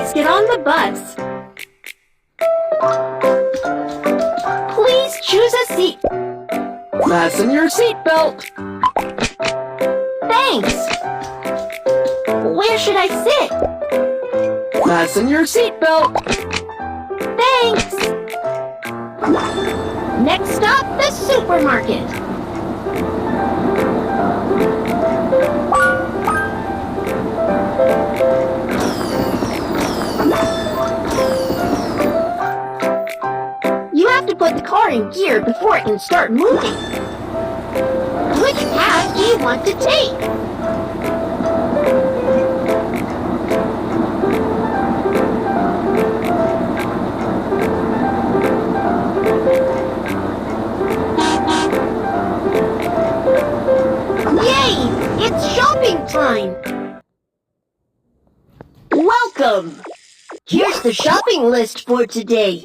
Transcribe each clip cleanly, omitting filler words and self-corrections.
Please get on the bus. Please choose a seat. Fasten your seatbelt. Thanks. Where should I sit? Fasten your seatbelt. Thanks. Next stop, the supermarket. You have to put the car in gear before it can start moving. Which path do you want to take? Yay! It's shopping time! Welcome! Here's the shopping list for today.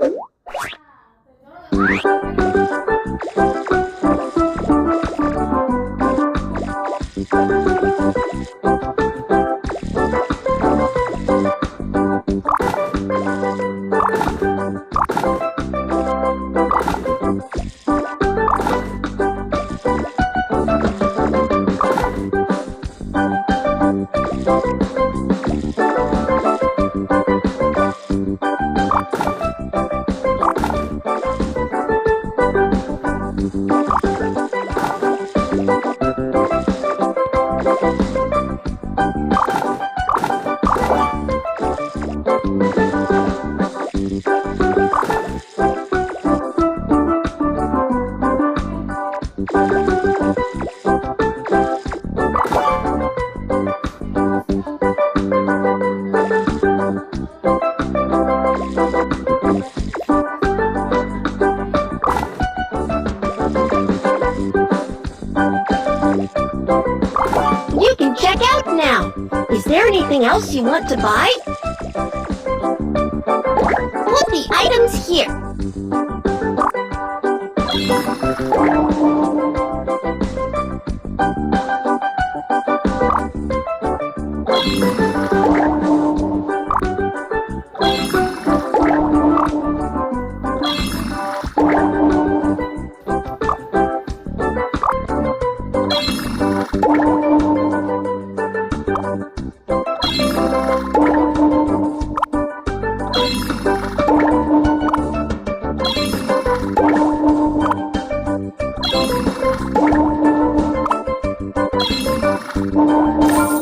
You can check out now. Is there anything else you want to buy? Put the items here.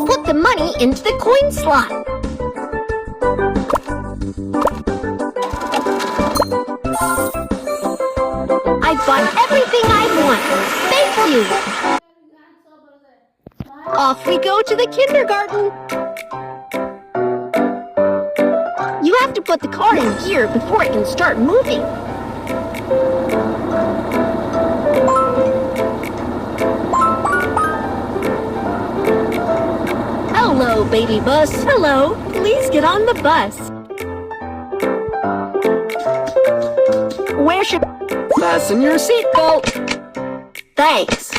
Put the money into the coin slot. I bought everything I want. Thank you. Off we go to the kindergarten. You have to put the car in gear before it can start moving. Hello, baby bus. Hello. Please get on the bus. Where should... Fasten your seatbelt. Thanks.